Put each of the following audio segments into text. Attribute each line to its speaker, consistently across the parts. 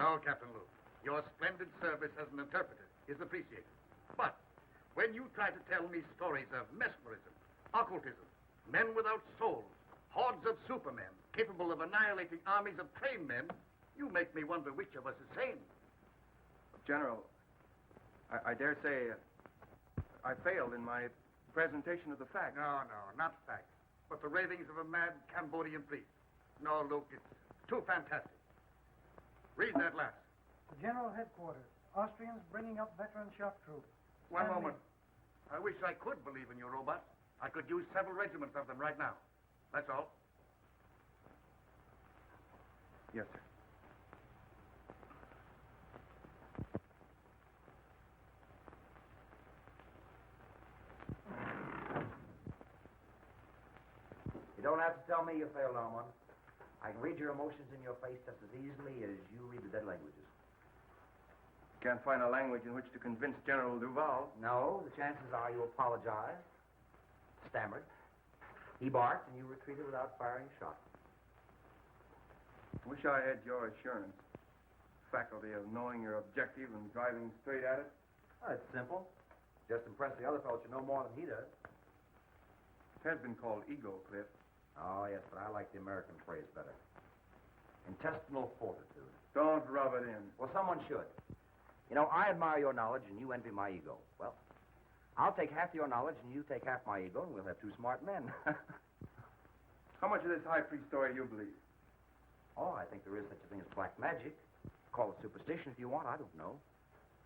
Speaker 1: No, Captain Luke. Your splendid service as an interpreter is appreciated. But when you try to tell me stories of mesmerism, occultism, men without souls, hordes of supermen capable of annihilating armies of trained men, you make me wonder which of us is sane.
Speaker 2: General, I dare say I failed in my presentation of the facts.
Speaker 1: No, not facts, but the ravings of a mad Cambodian priest. No, Luke, it's too fantastic. Read that last.
Speaker 3: General Headquarters. Austrians bringing up veteran shock troops.
Speaker 1: One moment. I wish I could believe in your robots. I could use several regiments of them right now. That's all.
Speaker 2: Yes, sir.
Speaker 4: You don't have to tell me you failed, Armand. I can read your emotions in your face just as easily as you read the dead languages.
Speaker 2: Can't find a language in which to convince General Duval.
Speaker 4: No, the chances are you apologized, stammered. He barked, and you retreated without firing a shot.
Speaker 2: Wish I had your assurance. Faculty of knowing your objective and driving straight at it.
Speaker 4: Oh, it's simple. Just impress the other fellow you know more than he does.
Speaker 2: It has been called ego, Cliff.
Speaker 4: Oh, yes, but I like the American phrase better. Intestinal fortitude.
Speaker 2: Don't rub it in.
Speaker 4: Well, someone should. You know, I admire your knowledge, and you envy my ego. Well, I'll take half your knowledge, and you take half my ego, and we'll have two smart men.
Speaker 2: How much of this high priest story you believe?
Speaker 4: Oh, I think there is such a thing as black magic. Call it superstition if you want, I don't know.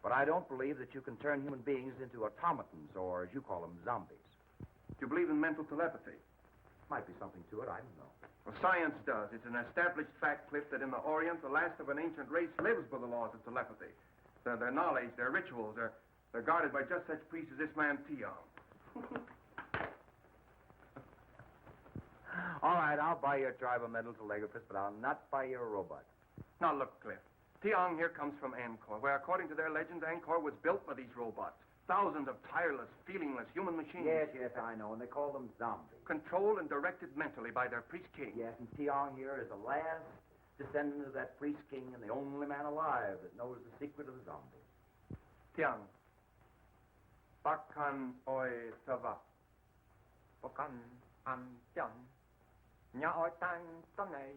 Speaker 4: But I don't believe that you can turn human beings into automatons, or as you call them, zombies.
Speaker 2: Do you believe in mental telepathy?
Speaker 4: Might be something to it, I don't know.
Speaker 2: Well, science does. It's an established fact, Cliff, that in the Orient, the last of an ancient race lives by the laws of telepathy. Their knowledge, their rituals, they're guarded by just such priests as this man, Tiong.
Speaker 4: All right, I'll buy your tribal mental telegraphist, but I'll not buy your robot.
Speaker 2: Now, look, Cliff. Tiong here comes from Angkor, where, according to their legends, Angkor was built by these robots. Thousands of tireless, feelingless human machines.
Speaker 4: Yes, I know, and they call them zombies.
Speaker 2: Controlled and directed mentally by their priest king.
Speaker 4: Yes, and Tiong here is the last descendant of that priest king and the only man alive that knows the secret of the zombies.
Speaker 2: Tiang. Bakan oi tava. Bakan an tiang. Nya oi tang tanay.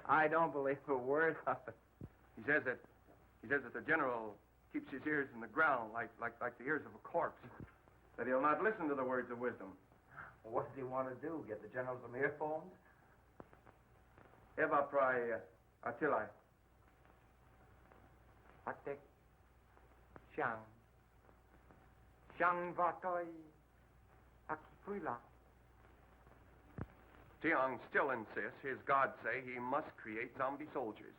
Speaker 4: I don't believe a word of it.
Speaker 2: He says that the general keeps his ears in the ground like the ears of a corpse. That he'll not listen to the words of wisdom.
Speaker 4: Well, what does he want to do? Get the general some earphones?
Speaker 2: Eva prai atilai. Atek Shang. Shang vatoi akipula. Tiong still insists his gods say he must create zombie soldiers.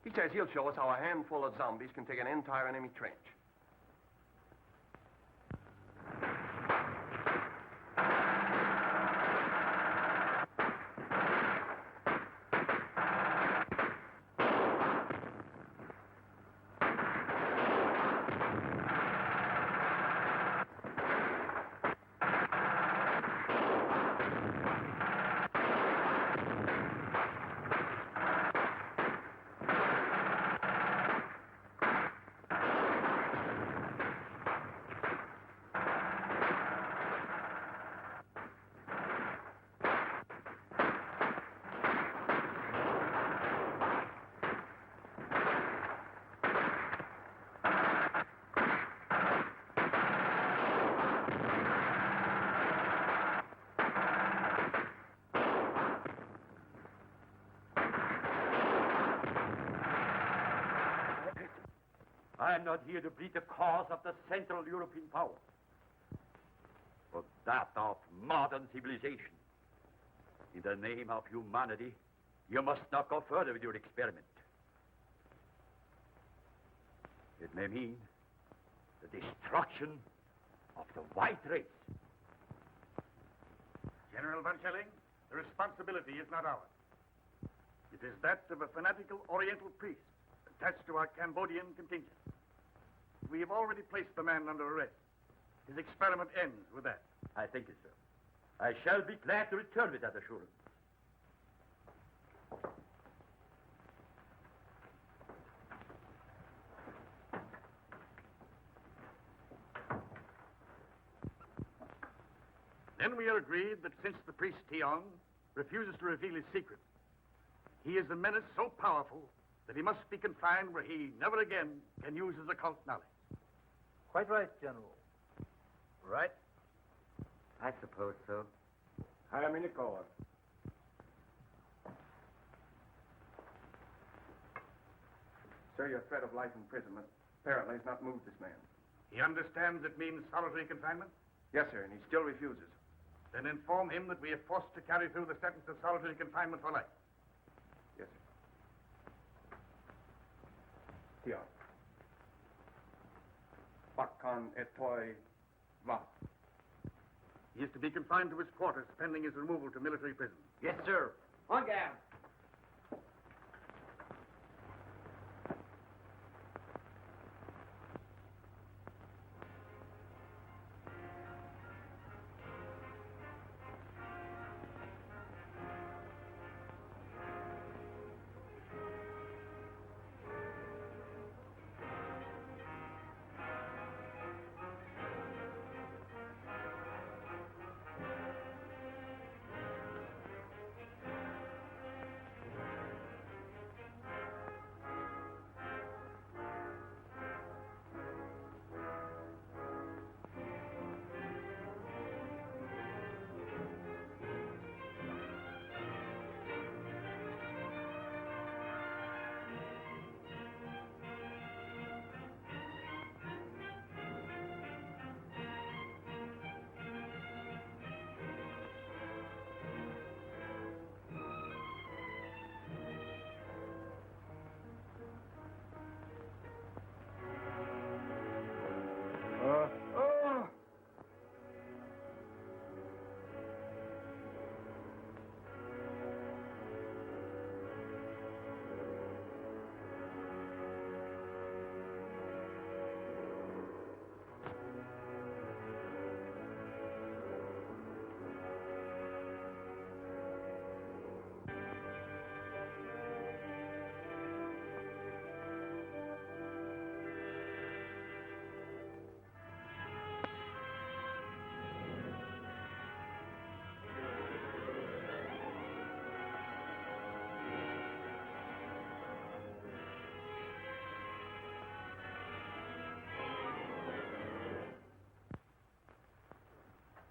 Speaker 2: He says he'll show us how a handful of zombies can take an entire enemy trench.
Speaker 5: I am not here to plead the cause of the Central European power, but that of modern civilization. In the name of humanity, you must not go further with your experiment. It may mean the destruction of the white race.
Speaker 1: General Van Schelling, the responsibility is not ours. It is that of a fanatical Oriental priest attached to our Cambodian contingent. We have already placed the man under arrest. His experiment ends with that.
Speaker 5: I thank you, sir. I shall be glad to return with that assurance.
Speaker 1: Then we are agreed that since the priest Tiong refuses to reveal his secret, he is a menace so powerful that he must be confined where he never again can use his occult knowledge.
Speaker 6: Quite right, General. Right?
Speaker 7: I suppose so.
Speaker 2: Hire me, Nicola. Sir, your threat of life imprisonment apparently has not moved this man.
Speaker 1: He understands it means solitary confinement?
Speaker 2: Yes, sir, and he still refuses.
Speaker 1: Then inform him that we are forced to carry through the sentence of solitary confinement for life.
Speaker 2: Yes, sir. Tiong. Bakkan etoi va.
Speaker 1: He is to be confined to his quarters pending his removal to military prison.
Speaker 4: Yes, sir. On guard.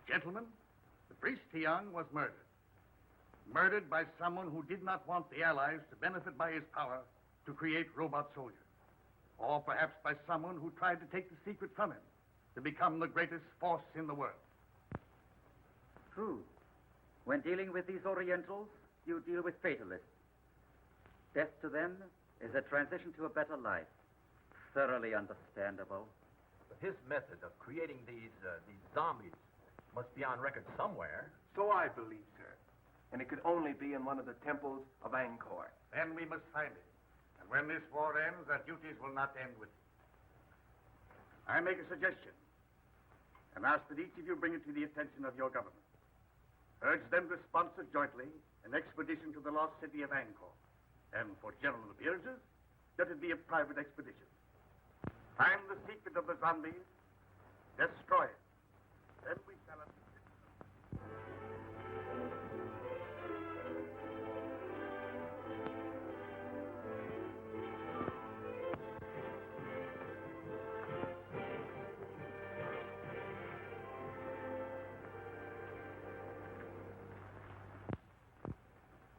Speaker 1: Gentlemen, the priest Tiong was murdered. Murdered by someone who did not want the Allies to benefit by his power to create robot soldiers. Or perhaps by someone who tried to take the secret from him to become the greatest force in the world.
Speaker 7: True. When dealing with these Orientals, you deal with fatalists. Death to them is a transition to a better life. Thoroughly understandable.
Speaker 6: But his method of creating these zombies must be on record somewhere.
Speaker 2: So I believe, sir. And it could only be in one of the temples of Angkor.
Speaker 1: Then we must find it. And when this war ends, our duties will not end with it. I make a suggestion and ask that each of you bring it to the attention of your government. Urge them to sponsor jointly an expedition to the lost city of Angkor. And for general appearances, let it be a private expedition. Find the secret of the zombies, destroy it. Then we shall...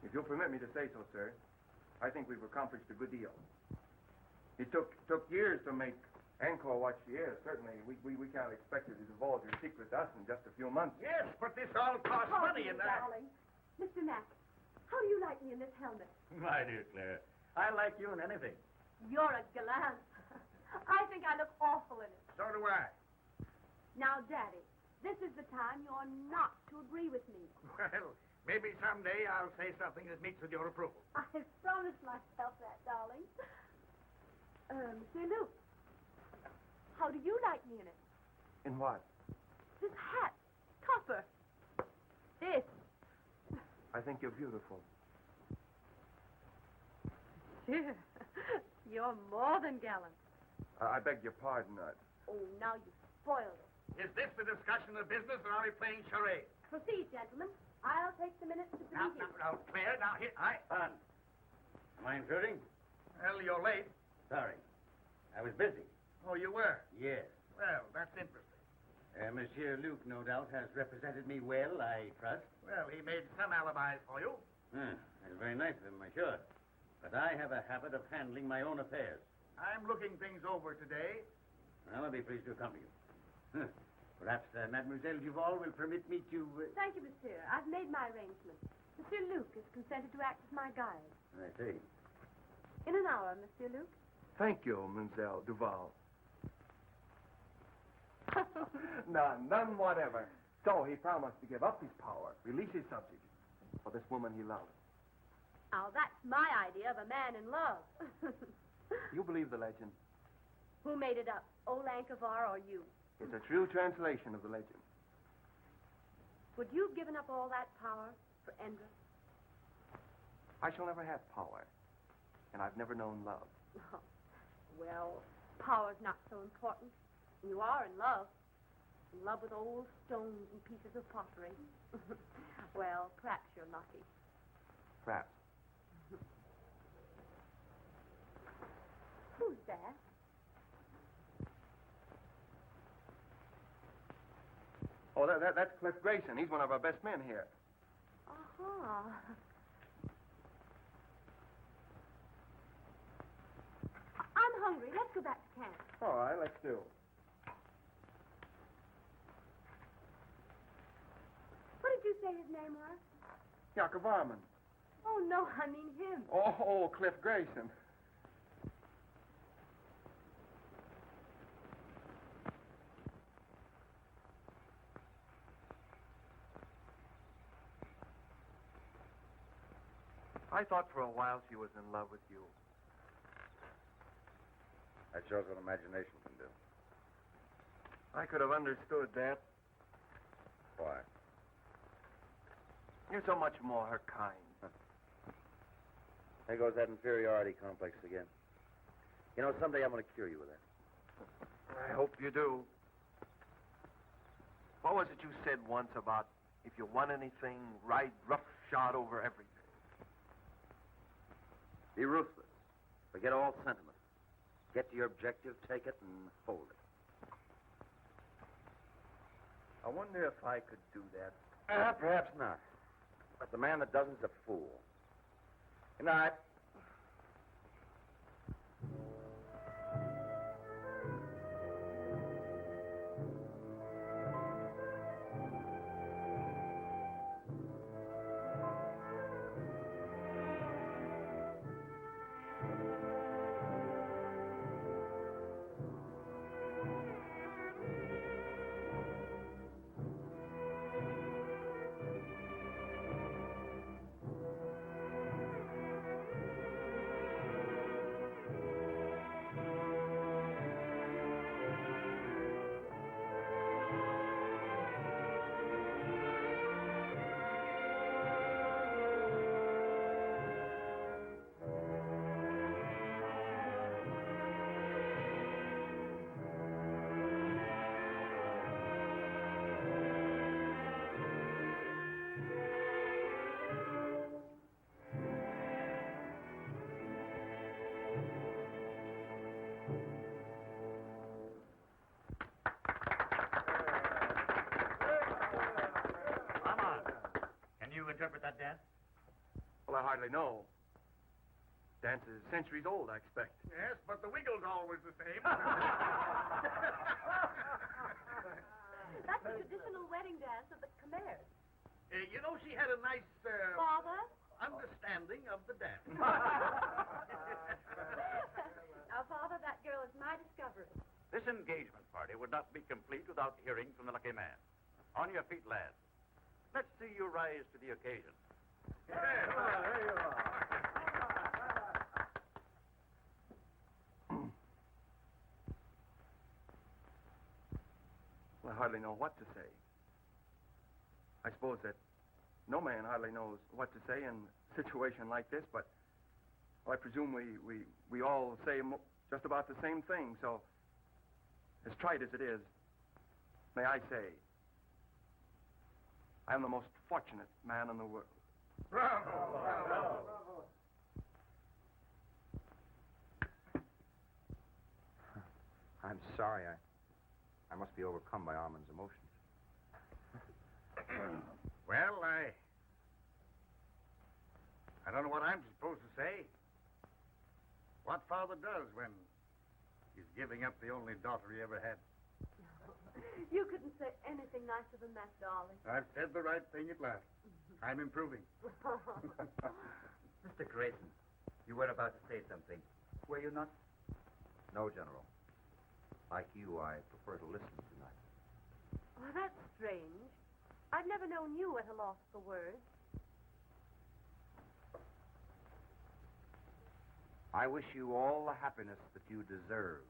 Speaker 2: If you'll permit me to say so, sir, I think we've accomplished a good deal. It took years to make Angkor what she is. Certainly, we can't expect you to divulge your secret to us in just a few months.
Speaker 1: Yes, but this all costs money, and
Speaker 8: darling. Mr. Mack, how do you like me in this helmet?
Speaker 5: My dear Claire, I like you in anything.
Speaker 8: You're a gallant. I think I look awful in it.
Speaker 1: so do I.
Speaker 8: Now, Daddy, this is the time you're not to agree with me.
Speaker 1: Well, maybe someday I'll say something that meets with your approval.
Speaker 8: I've promised myself that, darling. Monsieur Luke, how do you like me in it?
Speaker 2: In what?
Speaker 8: This hat, copper. This.
Speaker 2: I think you're beautiful.
Speaker 8: Sure. You're more than gallant.
Speaker 2: I beg your pardon.
Speaker 8: Oh, now you spoiled it.
Speaker 1: Is this the discussion of business, or are we playing charades?
Speaker 8: Proceed, gentlemen. I'll take the minutes to the meeting.
Speaker 1: Claire, now, here,
Speaker 7: Fun. Am I intruding?
Speaker 1: Well, you're late.
Speaker 7: Sorry. I was busy.
Speaker 1: Oh, you were?
Speaker 7: Yes.
Speaker 1: Well, that's interesting.
Speaker 7: Monsieur Luke, no doubt, has represented me well, I trust.
Speaker 1: Well, he made some alibis for you.
Speaker 7: That's very nice of him, I'm sure. But I have a habit of handling my own affairs.
Speaker 1: I'm looking things over today.
Speaker 7: Well, I'll be pleased to accompany you. Perhaps Mademoiselle Duval will permit me to...
Speaker 8: Thank you, monsieur. I've made my arrangements. Monsieur Luke has consented to act as my guide.
Speaker 7: I see.
Speaker 8: In an hour, Monsieur Luke.
Speaker 2: Thank you, Mademoiselle Duval. None whatever. So he promised to give up his power, release his subjects for this woman he loved.
Speaker 8: Now, that's my idea of a man in love.
Speaker 2: You believe the legend?
Speaker 8: Who made it up, old Ankavar or you?
Speaker 2: It's a true translation of the legend.
Speaker 8: Would you have given up all that power for Endress?
Speaker 2: I shall never have power, and I've never known love.
Speaker 8: Well, power's not so important. You are in love. In love with old stones and pieces of pottery. Well, perhaps you're lucky.
Speaker 2: Perhaps.
Speaker 8: Who's that?
Speaker 2: Oh, that's Cliff Grayson. He's one of our best men here.
Speaker 8: Uh-huh. I'm hungry. Let's go back to camp.
Speaker 2: All right, let's do.
Speaker 8: What did you say his name was?
Speaker 2: Jakob Varman.
Speaker 8: Oh, no, I mean him.
Speaker 2: Oh, Cliff Grayson. I thought for a while she was in love with you.
Speaker 4: That shows what imagination can do.
Speaker 2: I could have understood that.
Speaker 4: Why?
Speaker 2: You're so much more her kind.
Speaker 4: There goes that inferiority complex again. You know, someday I'm going to cure you with that.
Speaker 2: I hope you do. What was it you said once about if you want anything, ride roughshod over everything?
Speaker 4: Be ruthless. Forget all sentiment. Get to your objective, take it, and hold it.
Speaker 2: I wonder if I could do that.
Speaker 4: Perhaps not. But the man that doesn't is a fool. Good night.
Speaker 5: Interpret that dance?
Speaker 2: Well, I hardly know. Dance is centuries old, I expect.
Speaker 1: Yes, but the wiggle's always the same.
Speaker 8: That's the traditional wedding dance of the Khmers.
Speaker 1: You know, she had a nice
Speaker 8: Father?
Speaker 1: understanding of the dance.
Speaker 8: Now, Father, that girl is my discovery.
Speaker 5: This engagement party would not be complete without hearing from the lucky man. On your feet, lads. Let's see you rise to the occasion.
Speaker 2: There you are. Well, I hardly know what to say. I suppose that no man hardly knows what to say in a situation like this, but well, I presume we all say just about the same thing, so as trite as it is, May I say, I am the most fortunate man in the world.
Speaker 1: Bravo!
Speaker 4: I'm sorry. I must be overcome by Armand's emotions.
Speaker 1: Well, I don't know what I'm supposed to say. What father does when he's giving up the only daughter he ever had.
Speaker 8: You couldn't say anything nicer than that, darling.
Speaker 1: I've said the right thing at last. I'm improving.
Speaker 7: Mr. Grayson, you were about to say something. Were you not?
Speaker 4: No, General. Like you, I prefer to listen tonight.
Speaker 8: Well, that's strange. I've never known you at a loss for words.
Speaker 4: I wish you all the happiness that you deserve.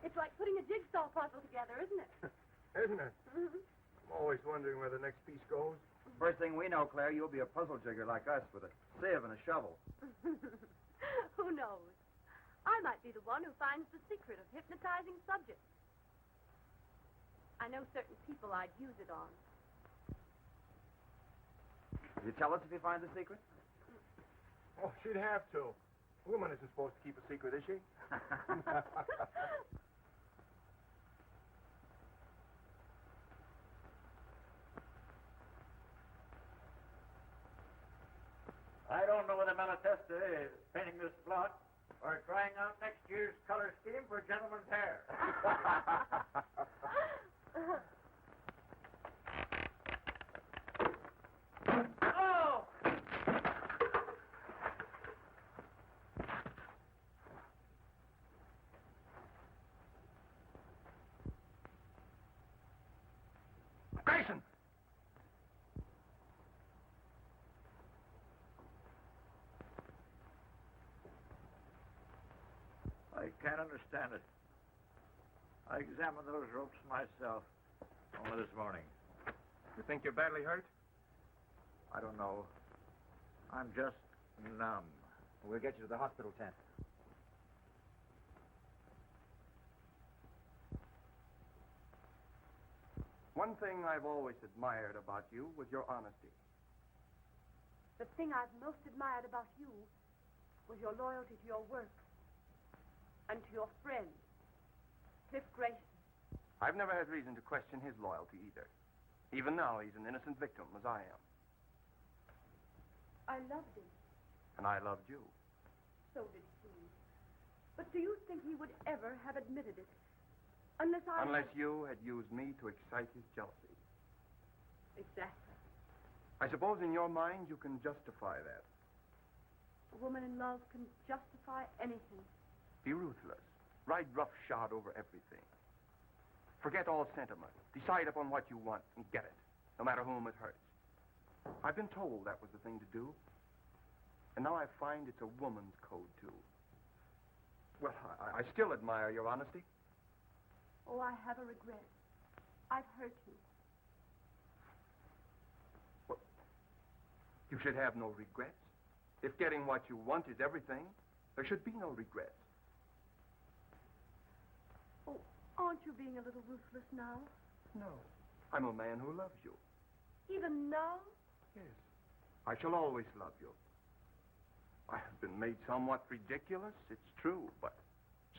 Speaker 8: It's like putting a jigsaw puzzle together, isn't it?
Speaker 2: Isn't it? I'm always wondering where the next piece goes.
Speaker 4: First thing we know, Claire, you'll be a puzzle jigger like us with a sieve and a shovel.
Speaker 8: Who knows? I might be the one who finds the secret of hypnotizing subjects. I know certain people I'd use it on.
Speaker 4: Will you tell us if you find the secret?
Speaker 2: Oh, she'd have to. A woman isn't supposed to keep a secret, is she?
Speaker 5: I don't know whether Malatesta is painting this plot or trying out next year's color scheme for gentlemen's hair. Oh!
Speaker 2: Grayson!
Speaker 5: I can't understand it. I examined those ropes myself only this morning.
Speaker 2: You think you're badly hurt?
Speaker 5: I don't know. I'm just numb.
Speaker 4: We'll get you to the hospital tent.
Speaker 2: One thing I've always admired about you was your honesty.
Speaker 8: The thing I've most admired about you was your loyalty to your work and to your friend, Cliff Grayson.
Speaker 2: I've never had reason to question his loyalty either. Even now, he's an innocent victim, as I am.
Speaker 8: I loved him.
Speaker 2: And I loved you.
Speaker 8: So did he. But do you think he would ever have admitted it? Unless
Speaker 2: you had used me to excite his jealousy.
Speaker 8: Exactly.
Speaker 2: I suppose in your mind you can justify that.
Speaker 8: A woman in love can justify anything.
Speaker 2: Be ruthless. Ride roughshod over everything. Forget all sentiment. Decide upon what you want and get it, no matter whom it hurts. I've been told that was the thing to do. And now I find it's a woman's code, too. Well, I still admire your honesty.
Speaker 8: Oh, I have a regret. I've hurt you.
Speaker 2: Well, you should have no regrets. If getting what you want is everything, there should be no regrets.
Speaker 8: Oh, aren't you being a little ruthless now?
Speaker 2: No. I'm a man who loves you.
Speaker 8: Even now?
Speaker 2: Yes. I shall always love you. I have been made somewhat ridiculous, it's true, but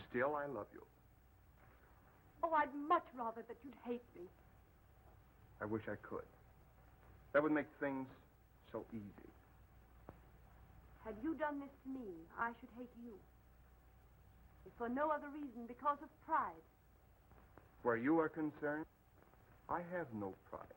Speaker 2: still I love you.
Speaker 8: Oh, I'd much rather that you'd hate me.
Speaker 2: I wish I could. That would make things so easy.
Speaker 8: Had you done this to me, I should hate you. If for no other reason, because of pride.
Speaker 2: Where you are concerned, I have no pride.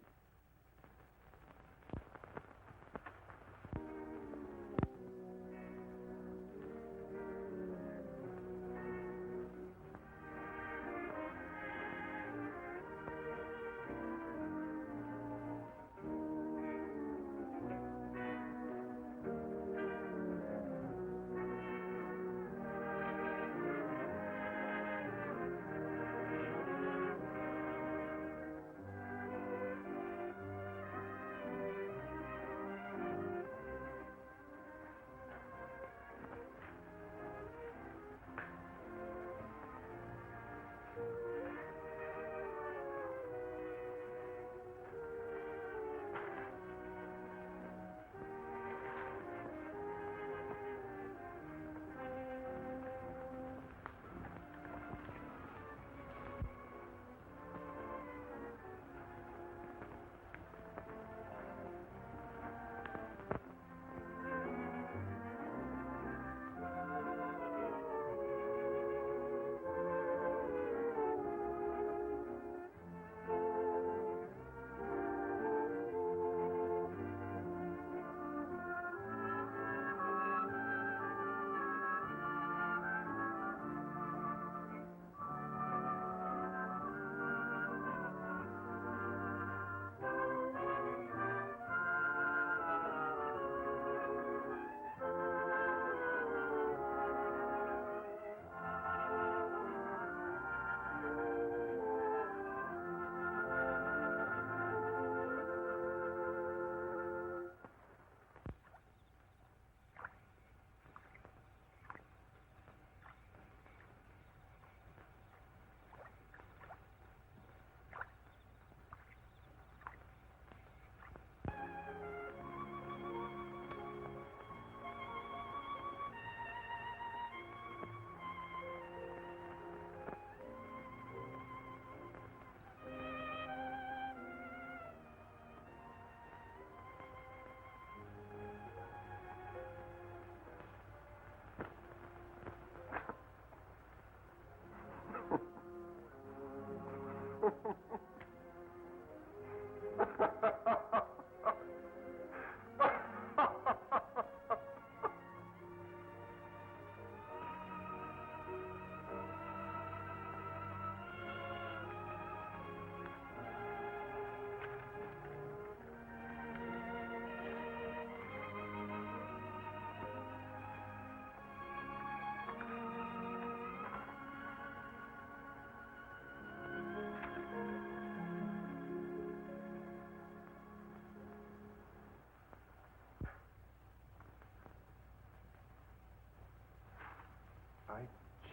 Speaker 2: I,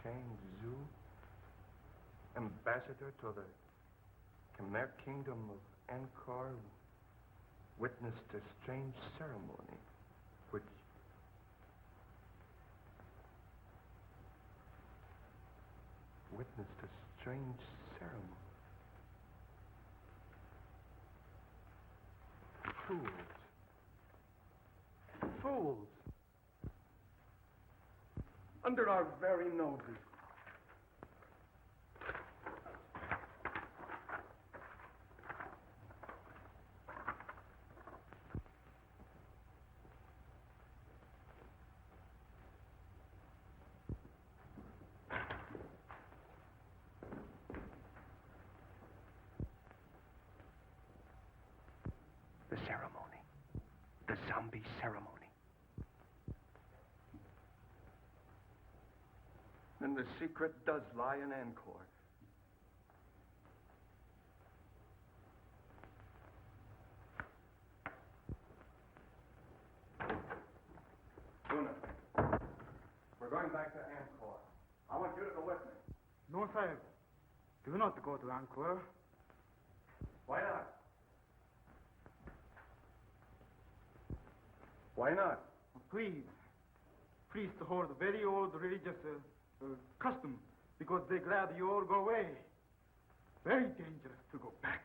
Speaker 2: Chang Zhu, ambassador to the Khmer kingdom of Angkor, witnessed a strange ceremony which Fools! Under our very noses. The ceremony. The zombie ceremony. Then the secret does lie in Angkor. Luna, we're going back to Angkor. I want you to go with me.
Speaker 3: No, Sahib. Do not go to Angkor.
Speaker 2: Why not? Why not?
Speaker 3: Please. Priests hold very old religious custom because they glad you all go away. Very dangerous to go back.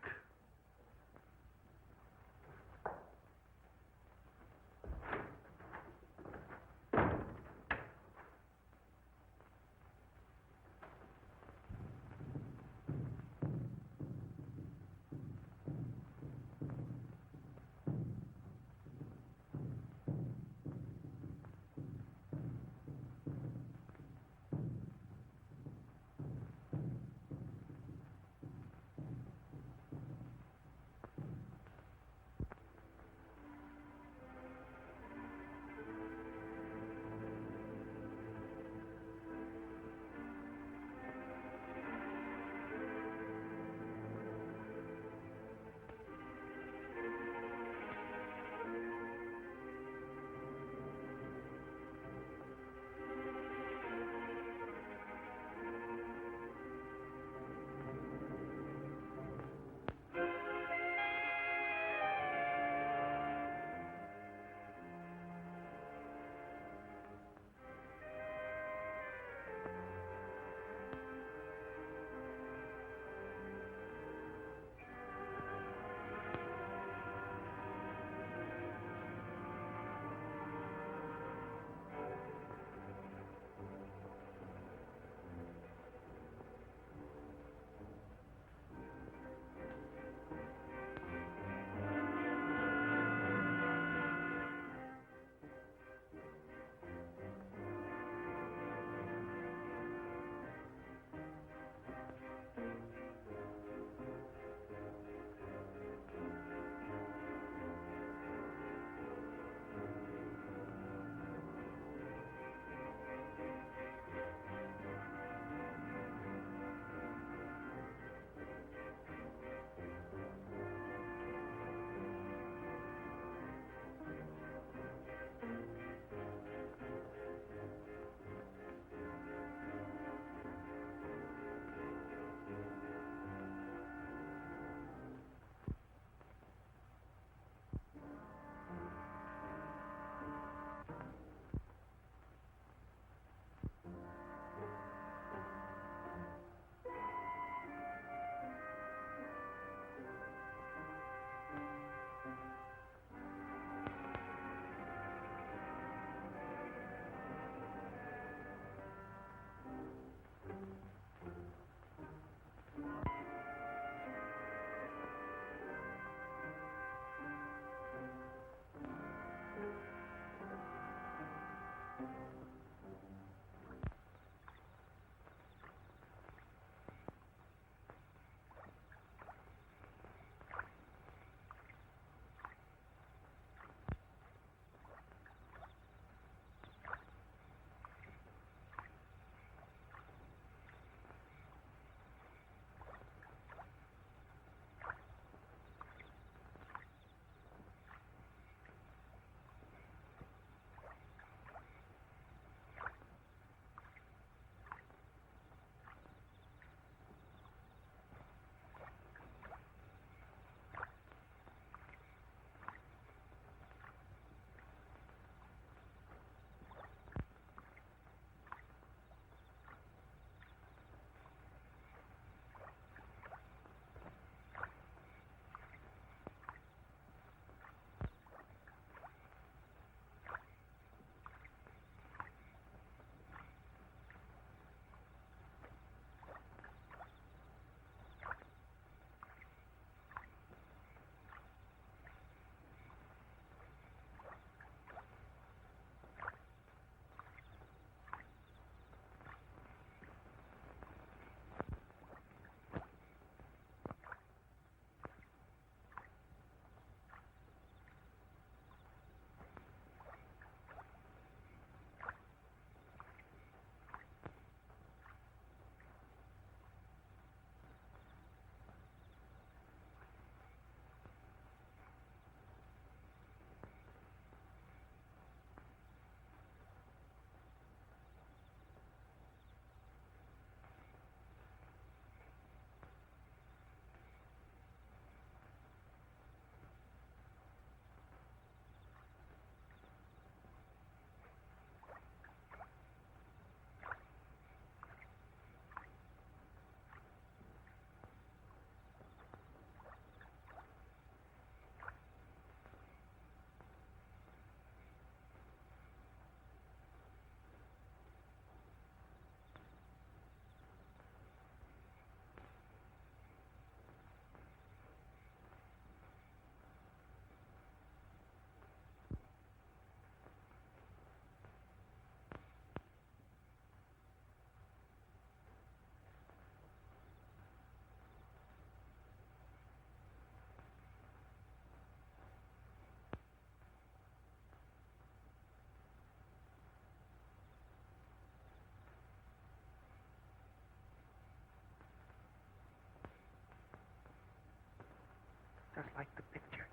Speaker 2: Just like the picture.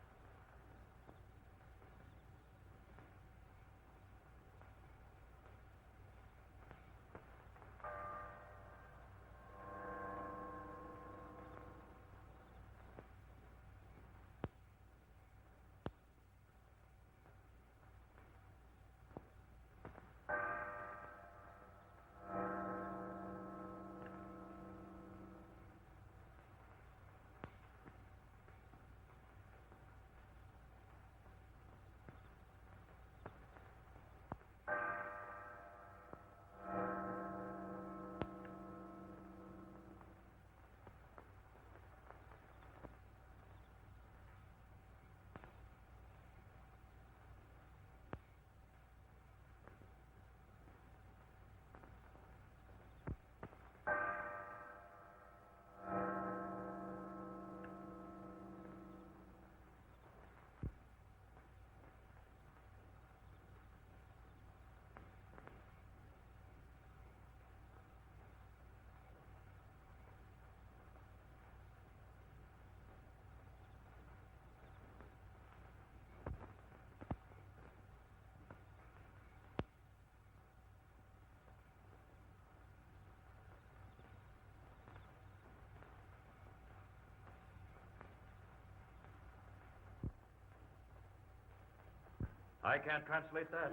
Speaker 5: I can't translate that.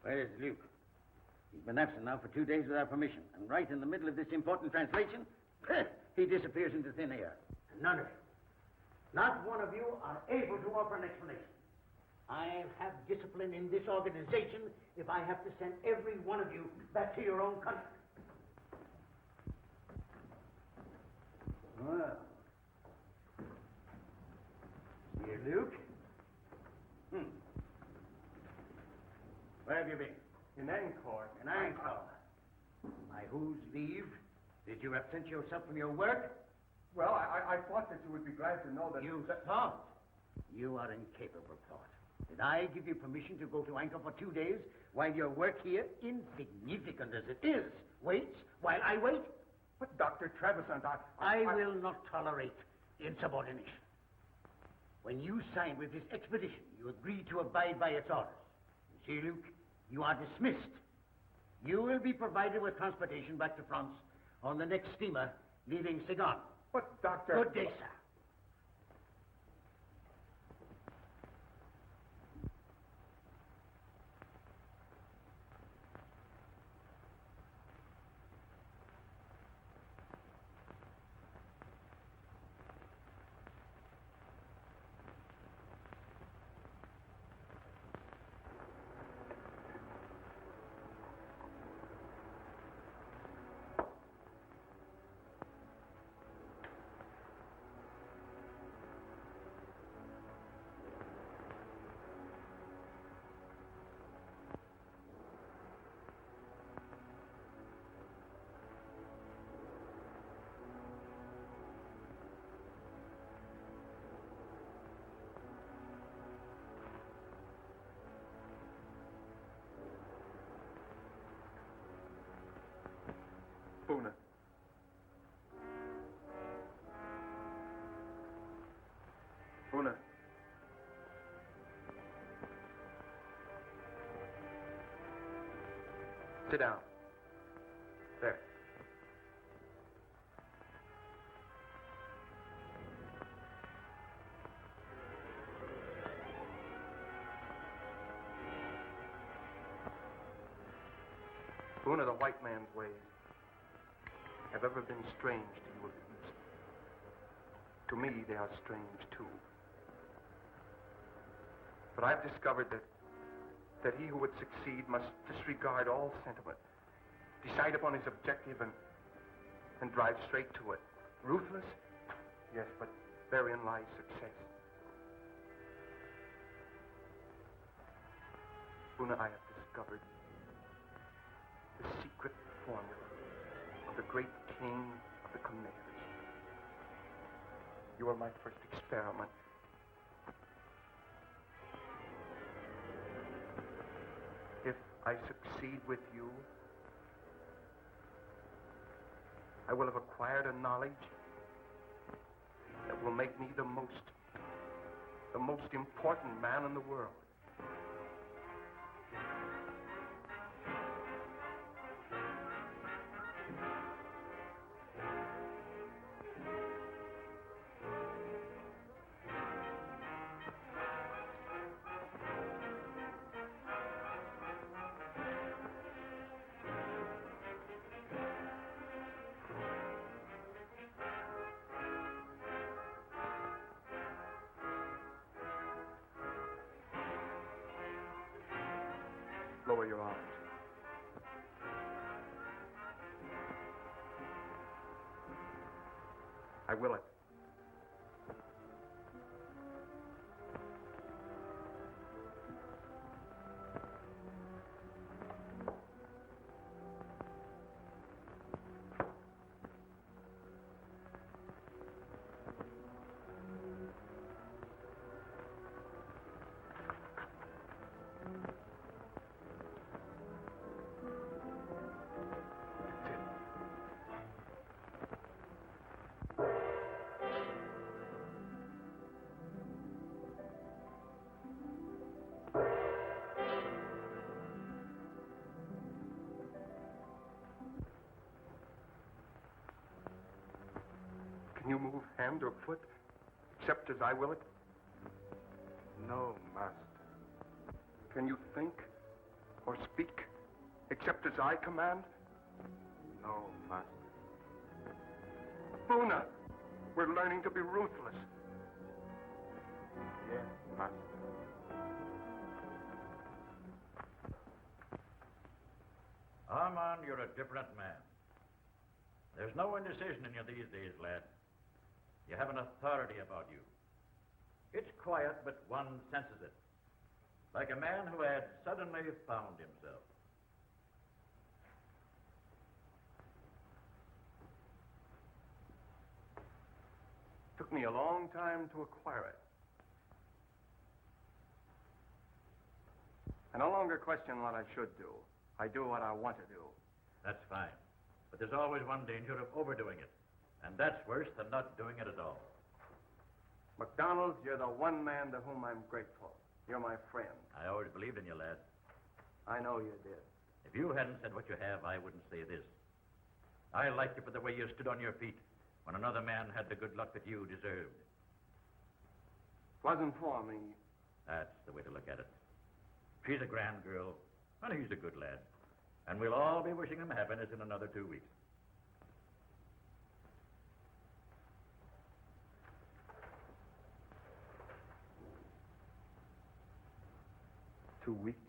Speaker 7: Where is Luke? He's been absent now for 2 days without permission. And right in the middle of this important translation, he disappears into thin air.
Speaker 9: None of you, not one of you, are able to offer an explanation. I'll have discipline in this organization if I have to send every one of you back to your own country. Well, here, Luke. Where have you been?
Speaker 2: In Angkor.
Speaker 9: In Angkor. By whose leave did you absent yourself from your work?
Speaker 2: Well, I thought that you would be glad to know that...
Speaker 9: You thought? You are incapable of thought. Did I give you permission to go to Angkor for 2 days while your work here, insignificant as it is, waits while I wait?
Speaker 2: But, Dr. Trevisan,
Speaker 9: I will not tolerate insubordination. When you signed with this expedition, you agreed to abide by its orders. You see, Luke, you are dismissed. You will be provided with transportation back to France on the next steamer leaving Saigon.
Speaker 2: But, Doctor...
Speaker 9: Good day, sir.
Speaker 2: Puna. Puna. Sit down. There. Puna, the white man's ways have ever been strange to you of the East. To me, they are strange, too. But I've discovered that he who would succeed must disregard all sentiment, decide upon his objective, and drive straight to it. Ruthless? Yes, but therein lies success. Puna, I have discovered the secret formula of the great king of the Khmers. You are my first experiment. If I succeed with you, I will have acquired a knowledge that will make me the most The most important man in the world. Lower your arms. I will it. Can you move hand or foot, except as I will it?
Speaker 3: No, master.
Speaker 2: Can you think or speak, except as I command?
Speaker 3: No, master.
Speaker 2: Buna, we're learning to be ruthless.
Speaker 3: Yes, master.
Speaker 5: Armand, you're a different man. There's no indecision in you these days, lad. You have an authority about you. It's quiet, but one senses it. Like a man who had suddenly found himself.
Speaker 2: Took me a long time to acquire it. I no longer question what I should do. I do what I want to do.
Speaker 5: That's fine. But there's always one danger of overdoing it. And that's worse than not doing it at all.
Speaker 2: McDonald, you're the one man to whom I'm grateful. You're my friend.
Speaker 5: I always believed in you, lad.
Speaker 2: I know you did.
Speaker 5: If you hadn't said what you have, I wouldn't say this. I liked you for the way you stood on your feet when another man had the good luck that you deserved.
Speaker 2: Wasn't for me.
Speaker 5: That's the way to look at it. She's a grand girl, and he's a good lad. And we'll all be wishing him happiness in another 2 weeks.
Speaker 2: Two weeks?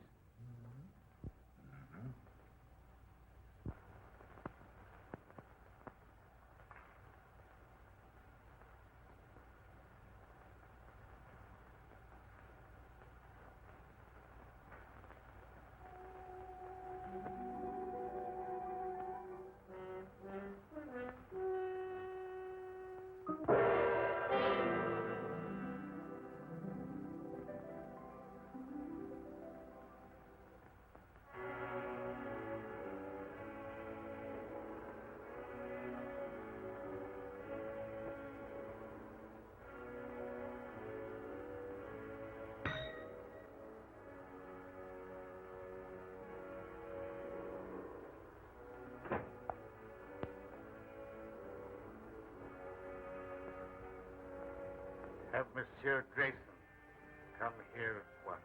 Speaker 1: Have Monsieur Grayson come here at once.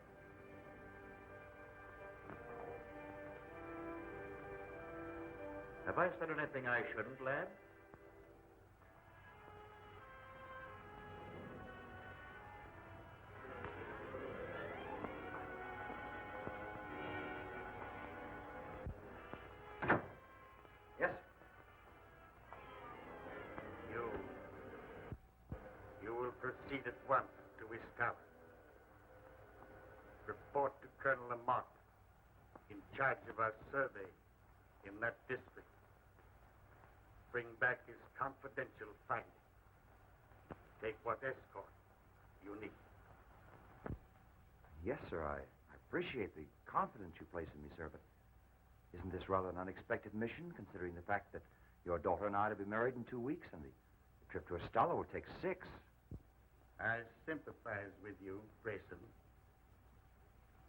Speaker 5: Have I said anything I shouldn't, lad? Yes?
Speaker 1: You will proceed at once to Wisconsin. Report to Colonel Lamont, in charge of our survey in that district. Bring back his confidential findings. Take what escort you need.
Speaker 4: Yes, sir, I appreciate the confidence you place in me, sir, but isn't this rather an unexpected mission, considering the fact that your daughter and I are to be married in 2 weeks, and the trip to Estella will take 6?
Speaker 1: I sympathize with you, Grayson.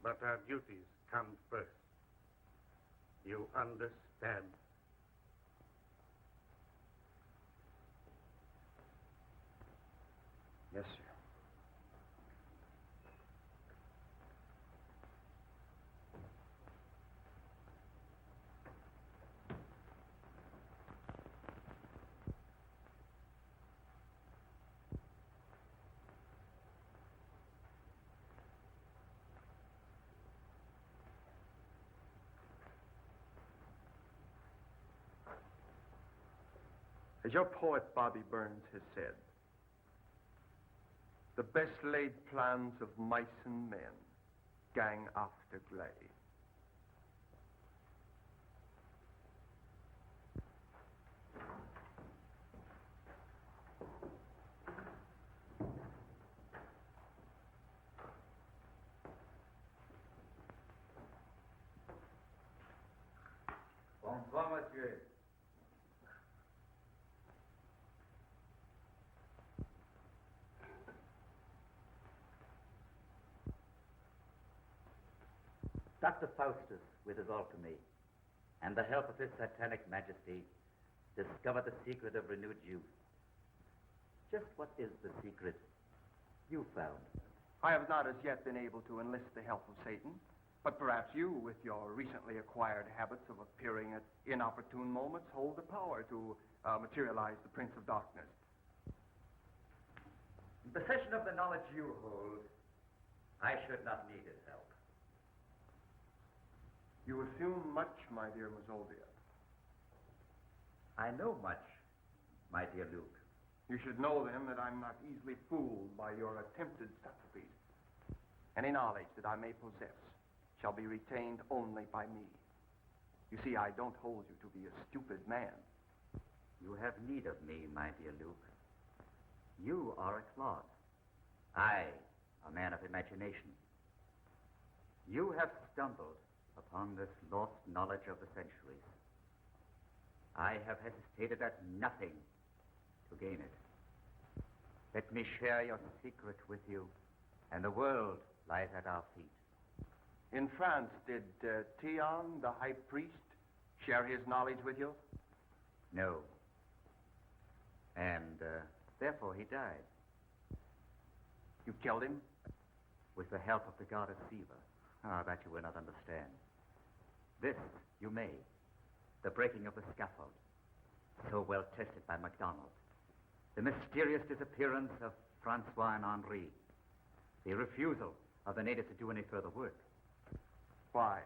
Speaker 1: But our duties come first. You understand?
Speaker 4: Yes, sir.
Speaker 2: As your poet Bobby Burns has said, the best laid plans of mice and men gang after gley.
Speaker 7: Bonsoir, monsieur. Dr. Faustus, with his alchemy, and the help of his satanic majesty, discovered the secret of renewed youth. Just what is the secret you found?
Speaker 2: I have not as yet been able to enlist the help of Satan, but perhaps you, with your recently acquired habits of appearing at inopportune moments, hold the power to materialize the Prince of Darkness.
Speaker 7: In possession of the knowledge you hold, I should not need his help.
Speaker 2: You assume much, my dear Mazovia.
Speaker 7: I know much, my dear Luke.
Speaker 2: You should know, then, that I'm not easily fooled by your attempted subtleties. Any knowledge that I may possess shall be retained only by me. You see, I don't hold you to be a stupid man.
Speaker 7: You have need of me, my dear Luke. You are a clod. I, a man of imagination. You have stumbled upon this lost knowledge of the centuries. I have hesitated at nothing to gain it. Let me share your secret with you, and the world lies at our feet.
Speaker 2: In France, did Theon, the high priest, share his knowledge with you?
Speaker 7: No. And therefore he died.
Speaker 2: You killed him?
Speaker 7: With the help of the goddess Siva. Ah, that you will not understand. This you may. The breaking of the scaffold, so well tested by MacDonald. The mysterious disappearance of Francois and Henri. The refusal of the natives to do any further work.
Speaker 2: Why?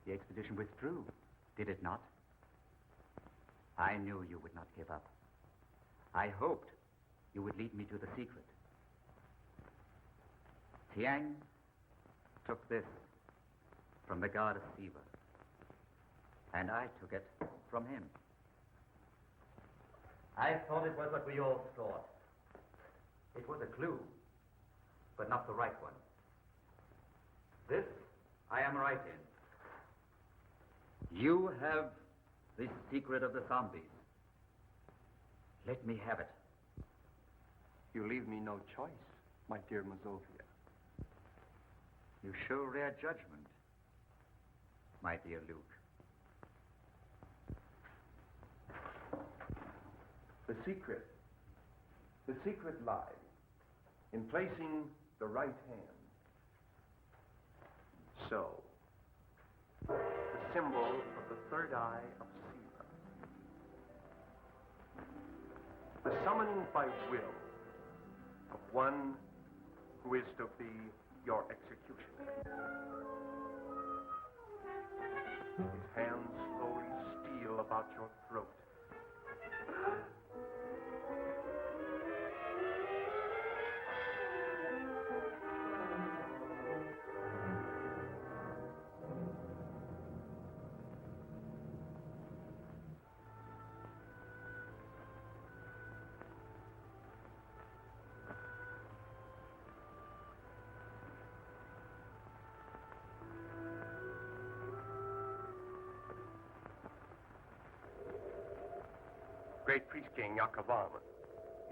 Speaker 7: The expedition withdrew, did it not? I knew you would not give up. I hoped you would lead me to the secret. Tiang took this from the goddess Siva, and I took it from him. I thought it was what we all thought. It was a clue, but not the right one. This I am right in. You have the secret of the zombies. Let me have it.
Speaker 2: You leave me no choice, my dear Mazovia.
Speaker 7: You show rare judgment, my dear Luke.
Speaker 2: The secret lies in placing the right hand. So, the symbol of the third eye of Siva. The summoning by will of one who is to be your executioner. His hands slowly steal about your throat. Great priest king Yakavan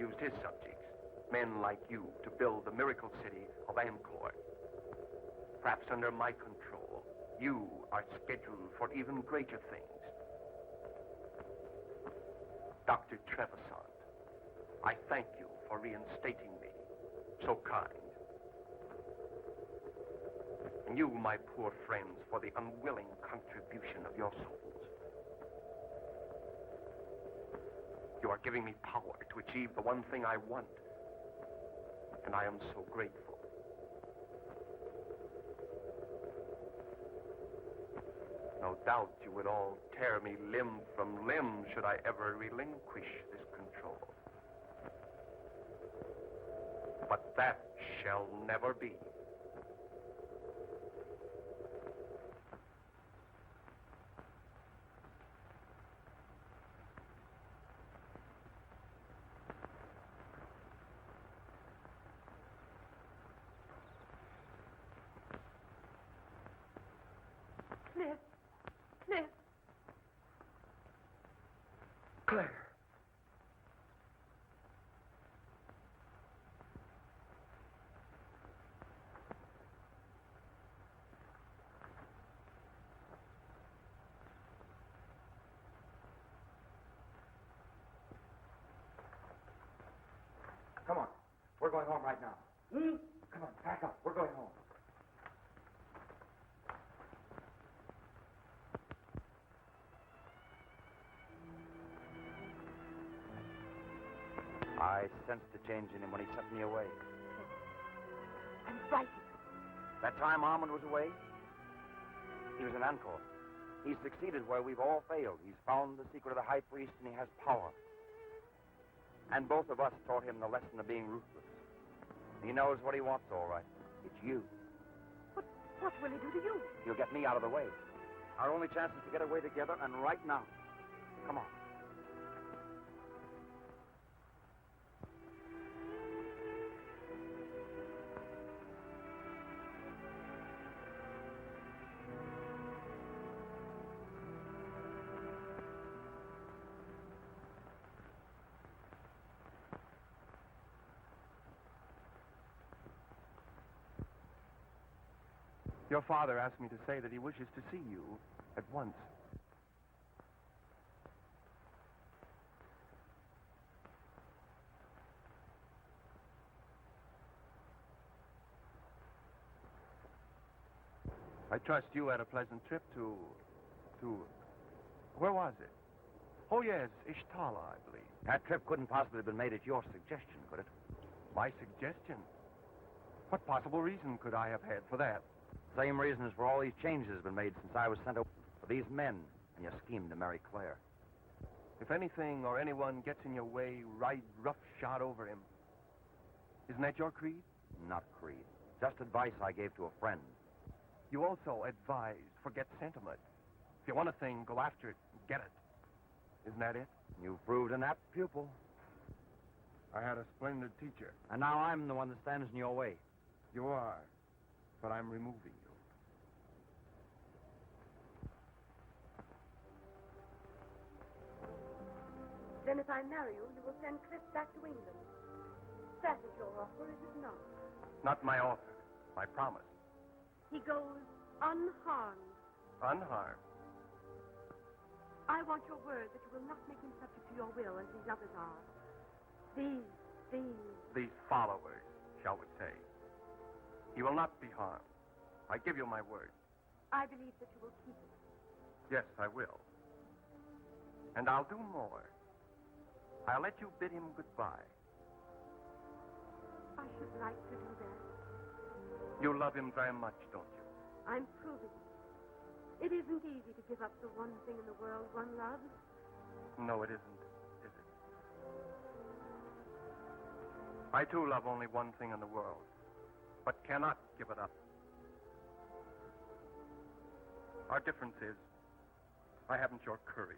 Speaker 2: used his subjects, Men like you to build the miracle city of Angkor. Perhaps under my control, you are scheduled for even greater things. Dr. Trevisan, I thank you for reinstating me. So kind. And you, my poor friends, for the unwilling contribution of your souls. You are giving me power to achieve the one thing I want. And I am so grateful. No doubt you would all tear me limb from limb should I ever relinquish this control. But that shall never be.
Speaker 8: Cliff. Cliff.
Speaker 2: Claire.
Speaker 4: Come on. We're going home right now. Come on, pack up. We're going home. I sensed a change in him when he sent me away.
Speaker 8: I'm frightened.
Speaker 4: That time Armand was away, he was in Angkor. He's succeeded where we've all failed. He's found the secret of the high priest, and he has power. And both of us taught him the lesson of being ruthless. He knows what he wants, all right. It's you.
Speaker 8: But what will he do to you?
Speaker 4: He'll get me out of the way. Our only chance is to get away together, and right now. Come on.
Speaker 2: Your father asked me to say that he wishes to see you at once. I trust you had a pleasant trip to... Where was it? Oh, yes, Ishtala, I believe.
Speaker 4: That trip couldn't possibly have been made at your suggestion, could it?
Speaker 2: My suggestion? What possible reason could I have had for that?
Speaker 4: Same reason as for all these changes have been made since I was sent over. For these men, and your scheme to marry Claire.
Speaker 2: If anything or anyone gets in your way, ride roughshod over him. Isn't that your creed?
Speaker 4: Not creed. Just advice I gave to a friend.
Speaker 2: You also advised, forget sentiment. If you want a thing, go after it and get it. Isn't that it?
Speaker 4: You've proved an apt pupil.
Speaker 2: I had a splendid teacher.
Speaker 4: And now I'm the one that stands in your way.
Speaker 2: You are, but I'm removing you.
Speaker 8: Then if I marry you, you will send Cliff back to England. That is your offer, is it not?
Speaker 2: Not my offer, my promise.
Speaker 8: He goes unharmed.
Speaker 2: Unharmed.
Speaker 8: I want your word that you will not make him subject to your will as these others are.
Speaker 2: These followers, shall we say. He will not be harmed. I give you my word.
Speaker 8: I believe that you will keep it.
Speaker 2: Yes, I will. And I'll do more. I'll let you bid him goodbye.
Speaker 8: I should like to do that.
Speaker 2: You love him very much, don't you?
Speaker 8: I'm proving it. It isn't easy to give up the one thing in the world one loves.
Speaker 2: No, it isn't, is it? I, too, love only one thing in the world, but cannot give it up. Our difference is, I haven't your courage.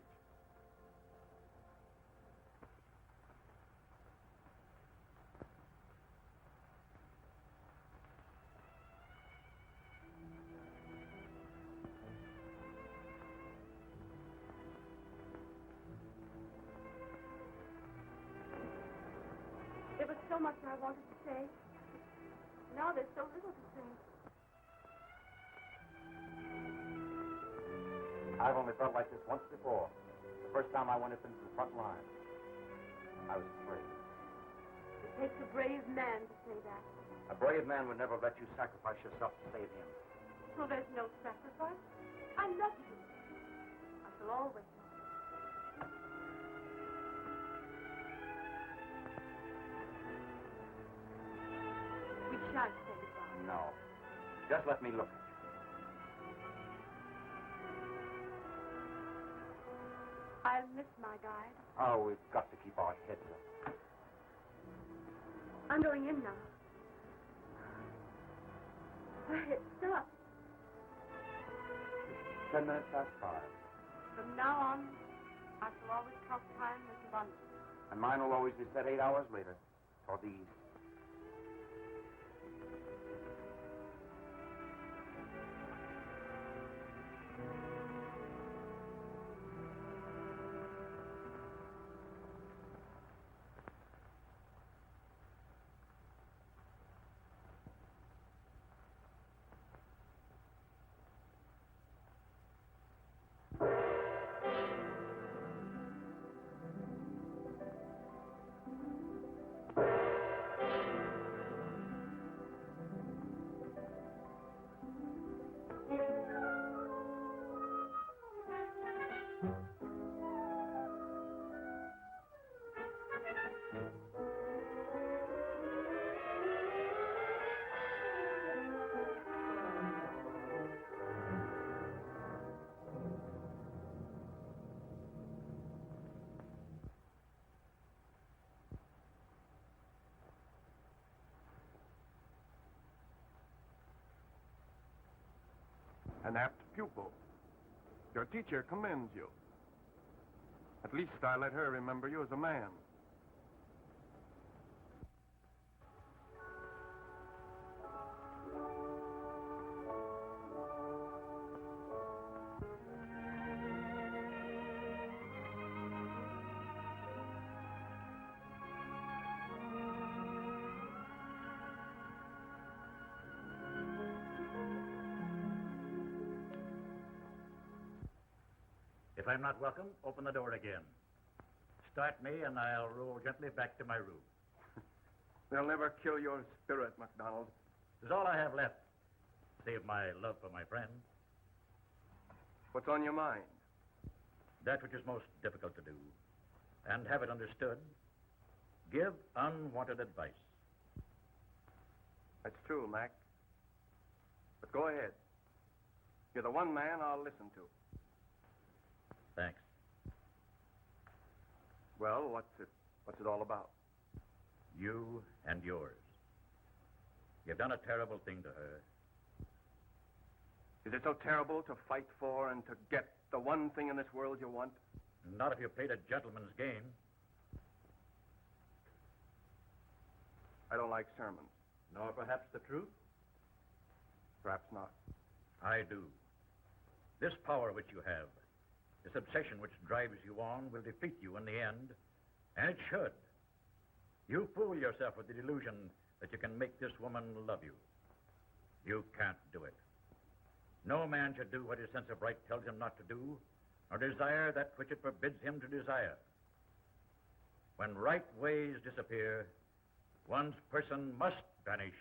Speaker 8: It was so so much I wanted to say. Now there's so little to say.
Speaker 4: I've only felt like this once before. The first time I went up into the front line. I was afraid.
Speaker 8: It takes a brave man to say that.
Speaker 4: A brave man would never let you sacrifice yourself to save him.
Speaker 8: So there's no sacrifice. I love you. I shall always love you. We shan't say goodbye.
Speaker 4: No. Just let me look at you.
Speaker 8: I'll miss my guide.
Speaker 4: Oh, we've got to keep our heads up.
Speaker 8: I'm going in now. Wait, stop.
Speaker 4: 10 minutes past 5.
Speaker 8: From now on, I shall always count time as abundance.
Speaker 4: And mine will always be set 8 hours later. Toward the east.
Speaker 2: An apt pupil. Your teacher commends you. At least I let her remember you as a man.
Speaker 9: If I'm not welcome, open the door again. Start me, and I'll roll gently back to my room.
Speaker 2: They'll never kill your spirit, MacDonald.
Speaker 9: This is all I have left, save my love for my friend.
Speaker 2: What's on your mind?
Speaker 9: That which is most difficult to do, and have it understood. Give unwanted advice.
Speaker 2: That's true, Mac. But go ahead. You're the one man I'll listen to.
Speaker 9: Thanks.
Speaker 2: Well, what's it all about?
Speaker 9: You and yours. You've done a terrible thing to her.
Speaker 2: Is it so terrible to fight for and to get the one thing in this world you want?
Speaker 9: Not if you played a gentleman's game.
Speaker 2: I don't like sermons.
Speaker 9: Nor perhaps the truth?
Speaker 2: Perhaps not.
Speaker 9: I do. This power which you have, this obsession which drives you on, will defeat you in the end, and it should. You fool yourself with the delusion that you can make this woman love you. You can't do it. No man should do what his sense of right tells him not to do, nor desire that which it forbids him to desire. When right ways disappear, one's person must vanish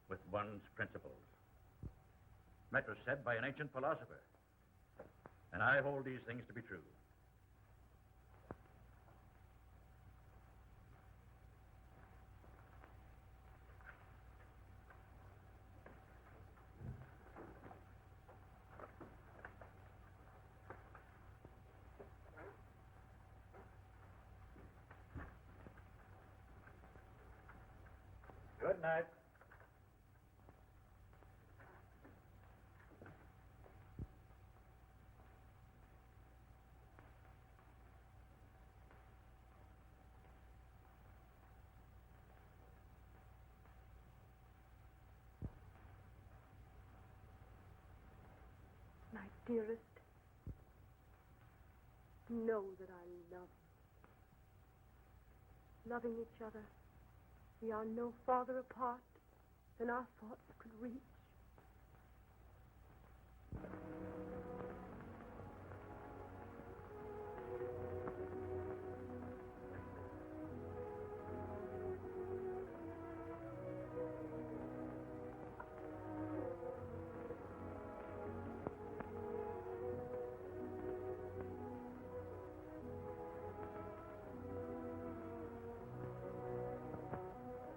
Speaker 9: with one's principles. That was said by an ancient philosopher, and I hold these things to be true. Good night.
Speaker 8: My dearest, know that I love you. Loving each other We are no farther apart than our thoughts could reach.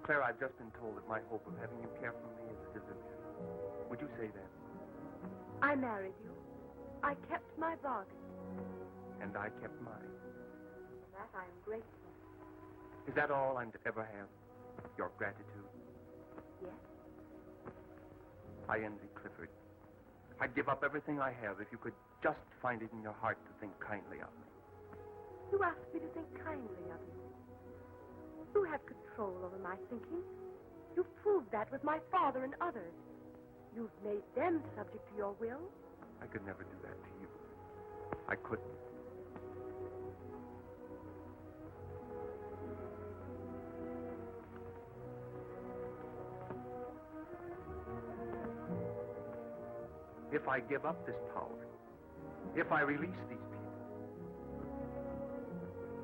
Speaker 2: Claire, I've just been told that my hope of having you care for me is a delusion. Would you say that?
Speaker 8: I married you. I kept my bargain.
Speaker 2: And I kept mine.
Speaker 8: For that I am grateful.
Speaker 2: Is that all I'm to ever have? Your gratitude?
Speaker 8: Yes.
Speaker 2: I envy Clifford. I'd give up everything I have if you could just find it in your heart to think kindly of me.
Speaker 8: You asked me to think kindly of you. You have control over my thinking. You've proved that with my father and others. You've made them subject to your will.
Speaker 2: I could never do that to you. I couldn't. If I give up this power, if I release these people,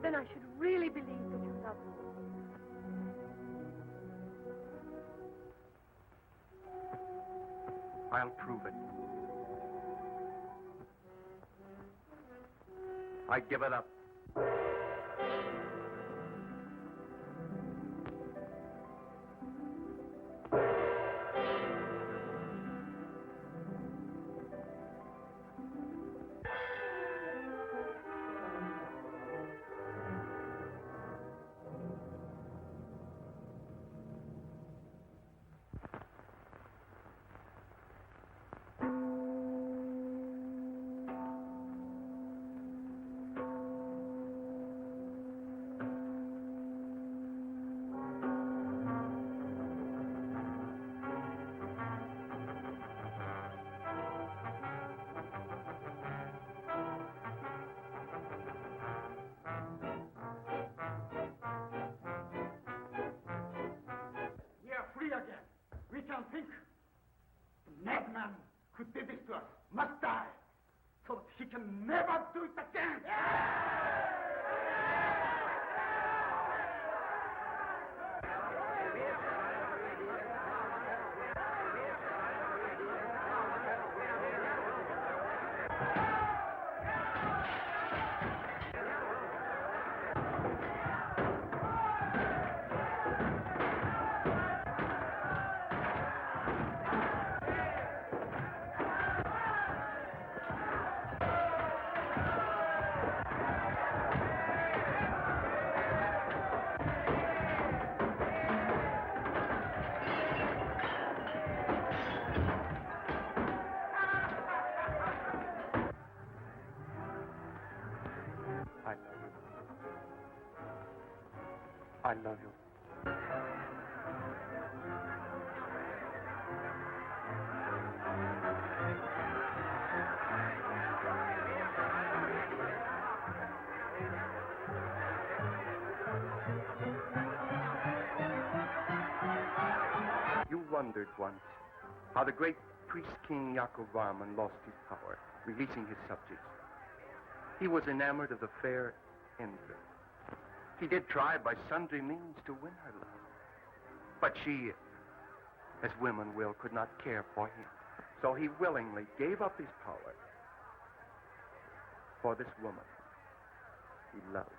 Speaker 8: Then I should really believe that you love me.
Speaker 2: I'll prove it. I give it up.
Speaker 3: We are free again. We can think. The madman who did this to us must die, so that he can never do it again.
Speaker 2: I love you. You wondered once how the great priest-king Yakovarman lost his power, releasing his subjects. He was enamored of the fair Indra. He did try by sundry means to win her love. But she, as women will, could not care for him. So he willingly gave up his power for this woman he loved.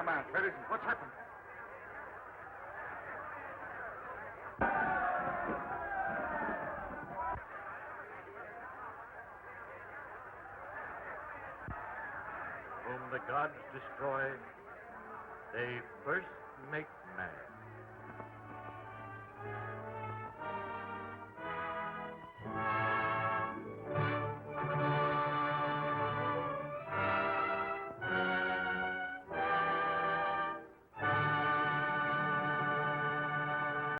Speaker 1: command. Where is he? What's happened?
Speaker 6: Whom the gods destroy, they first make mad.